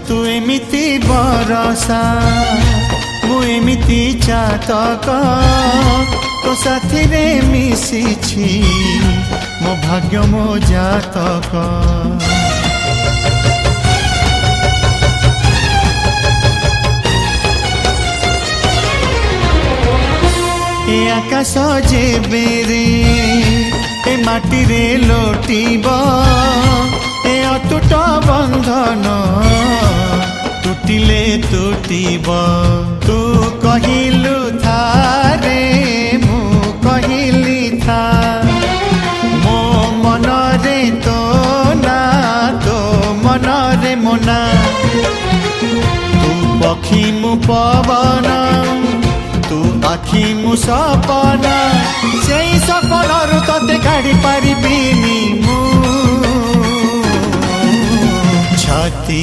तू एमिति बरसा मु एमिति चातक तो साथी रे मिशिछि मो भाग्य मो जातक। ए आकाश जेबे रे ए माटी रे लोटिब ए अटूट बंधन टूटिले टूटिब। तू कहिलु था रे मु कहिली था मो मन रे तो ना तो मन रे मोना। तू पक्षी मु पवन तू आखि मु सपना से सपनरु तते काढ़ी पारिबिनी मु छाती।